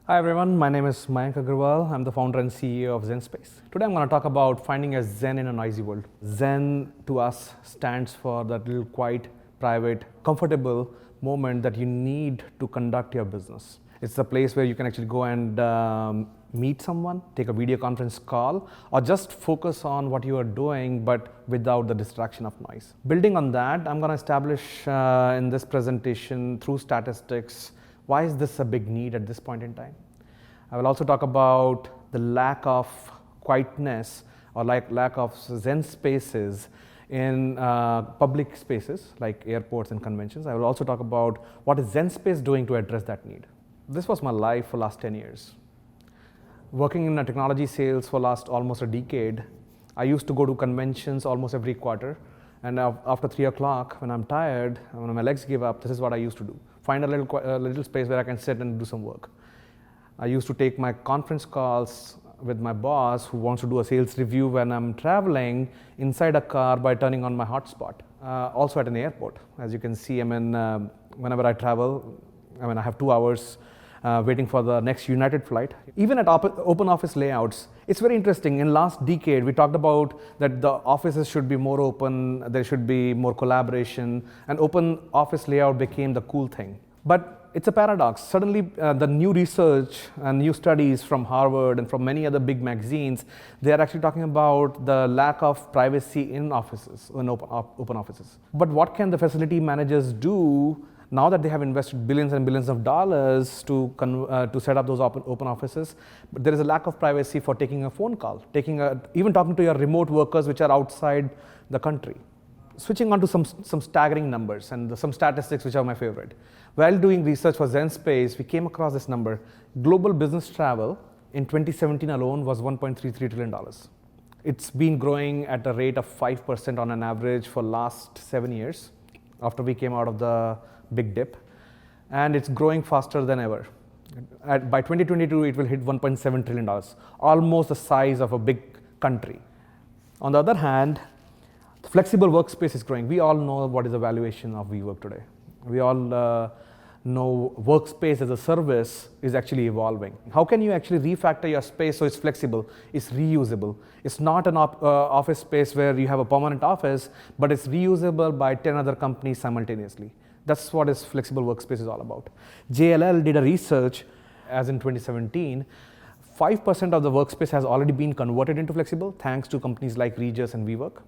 Hi everyone, my name is Mayank Agrawal. I'm the founder and CEO of Zen Space. Today I'm going to talk about finding a Zen in a noisy world. Zen to us stands for that little quiet, private, comfortable moment that you need to conduct your business. It's a place where you can actually go and meet someone, take a video conference call, or just focus on what you are doing but without the distraction of noise. Building on that, I'm going to establish in this presentation through statistics why is this a big need at this point in time. I will also talk about the lack of quietness or lack of Zen spaces in public spaces like airports and conventions. I will also talk about what is Zen Space doing to address that need. This was my life for the last 10 years. Working in technology sales for last almost a decade, I used to go to conventions almost every quarter. And after 3 o'clock, when I'm tired, when my legs give up, this is what I used to do. Find a little space where I can sit and do some work. I used to take my conference calls with my boss who wants to do a sales review when I'm traveling inside a car by turning on my hotspot. Also at an airport. As you can see, whenever I travel, I have 2 hours waiting for the next United flight. Even at open office layouts, it's very interesting. In last decade, we talked about that the offices should be more open, there should be more collaboration, and open office layout became the cool thing. But it's a paradox. Suddenly, the new research and new studies from Harvard and from many other big magazines, they are actually talking about the lack of privacy in offices, in open offices. But what can the facility managers do now that they have invested billions and billions of dollars to set up those open offices? But there is a lack of privacy for taking a phone call, even talking to your remote workers which are outside the country. Switching on to some staggering numbers and some statistics which are my favorite. While doing research for Zen Space, we came across this number. Global business travel in 2017 alone was $1.33 trillion. It's been growing at a rate of 5% on an average for last 7 years after we came out of the big dip, and it's growing faster than ever. By 2022, it will hit $1.7 trillion, almost the size of a big country. On the other hand, the flexible workspace is growing. We all know what is the valuation of WeWork today. We all know workspace as a service is actually evolving. How can you actually refactor your space so it's flexible, it's reusable? It's not an office space where you have a permanent office, but it's reusable by 10 other companies simultaneously. That's what is flexible workspace is all about. JLL did a research as in 2017. 5% of the workspace has already been converted into flexible thanks to companies like Regus and WeWork.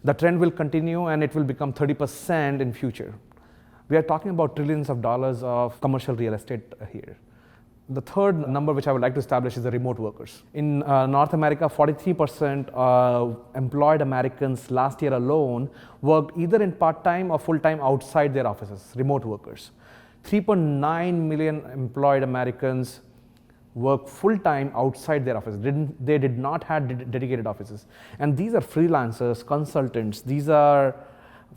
The trend will continue and it will become 30% in future. We are talking about trillions of dollars of commercial real estate here. The third number which I would like to establish is the remote workers. In North America, 43% of employed Americans last year alone worked either in part-time or full-time outside their offices, remote workers. 3.9 million employed Americans work full-time outside their offices. They did not have dedicated offices. And these are freelancers, consultants, these are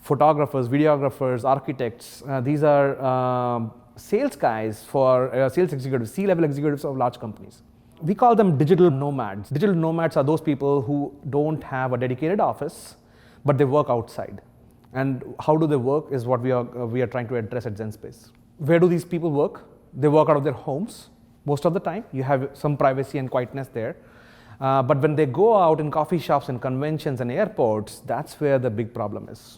photographers, videographers, architects, these are sales guys for sales executives, C-level executives of large companies. We call them digital nomads. Digital nomads are those people who don't have a dedicated office, but they work outside. And how do they work is what we are trying to address at Zen Space. Where do these people work? They work out of their homes most of the time. You have some privacy and quietness there. But when they go out in coffee shops and conventions and airports, that's where the big problem is.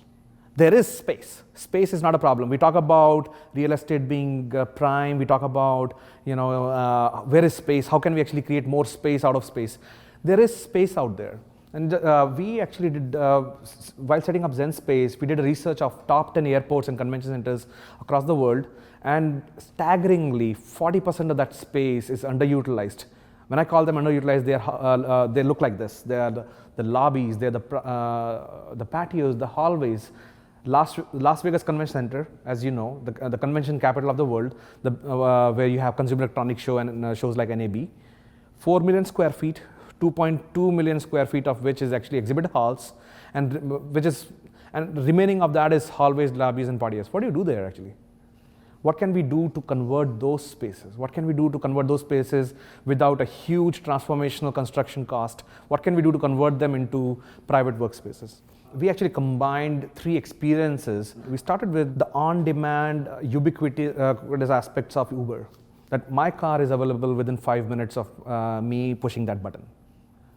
There is space. Space is not a problem. We talk about real estate being prime. We talk about, where is space? How can we actually create more space out of space? There is space out there. And we actually did, while setting up Zen Space, we did a research of top 10 airports and convention centers across the world. And staggeringly, 40% of that space is underutilized. When I call them underutilized, they look like this. They are the lobbies, they're the patios, the hallways. Las Vegas Convention Center, as you know, the convention capital of the world, where you have consumer electronics show and shows like NAB. 4 million square feet, 2.2 million square feet of which is actually exhibit halls, and remaining of that is hallways, lobbies, and patios. What do you do there actually? What can we do to convert those spaces? What can we do to convert those spaces without a huge transformational construction cost? What can we do to convert them into private workspaces? We actually combined 3 experiences. We started with the on-demand ubiquitous aspects of Uber. that my car is available within 5 minutes of me pushing that button,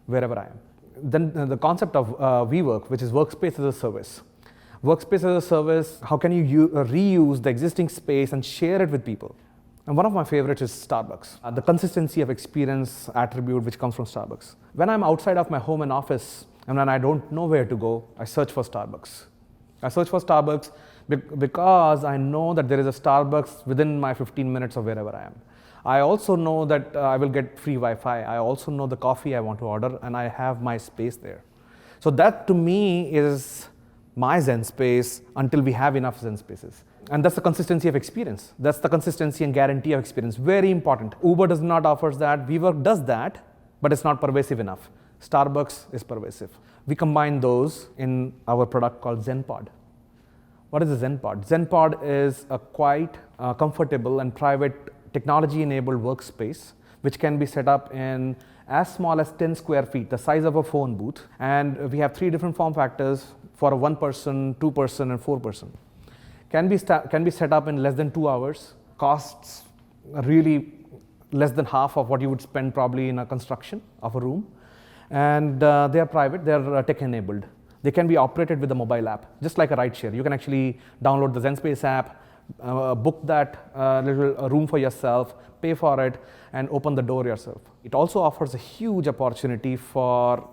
wherever I am. Then the concept of WeWork, which is workspace as a service. Workspace as a service, how can you reuse the existing space and share it with people? And one of my favorites is Starbucks. The consistency of experience attribute which comes from Starbucks. When I'm outside of my home and office, and when I don't know where to go, I search for Starbucks. I search for Starbucks because I know that there is a Starbucks within my 15 minutes of wherever I am. I also know that I will get free Wi-Fi. I also know the coffee I want to order, and I have my space there. So that to me is my Zen space until we have enough Zen spaces. And that's the consistency of experience. That's the consistency and guarantee of experience. Very important. Uber does not offer that. WeWork does that, but it's not pervasive enough. Starbucks is pervasive. We combine those in our product called Zen Pod. What is a Zen Pod? Zen Pod is a quite comfortable and private technology-enabled workspace which can be set up in as small as 10 square feet, the size of a phone booth. And we have 3 different form factors for a 1 person, 2 person, and 4 person. Can be set up in less than 2 hours, costs really less than half of what you would spend probably in a construction of a room. And they are private, they are tech-enabled. They can be operated with a mobile app, just like a rideshare. You can actually download the ZenSpace app, book that little room for yourself, pay for it, and open the door yourself. It also offers a huge opportunity for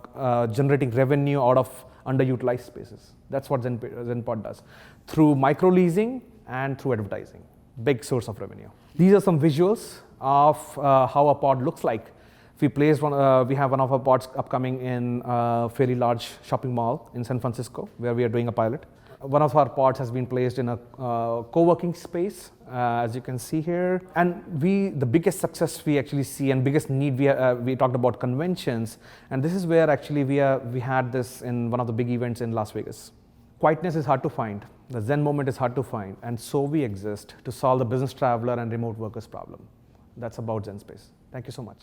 generating revenue out of underutilized spaces. That's what Zen Pod does, through micro-leasing and through advertising. Big source of revenue. These are some visuals of how a pod looks like. We have one of our pods upcoming in a fairly large shopping mall in San Francisco, where we are doing a pilot. One of our pods has been placed in a co-working space, as you can see here. And the biggest success we actually see and biggest need, we talked about conventions. And this is where actually we had this in one of the big events in Las Vegas. Quietness is hard to find. The Zen moment is hard to find. And so we exist to solve the business traveler and remote workers problem. That's about Zen Space. Thank you so much.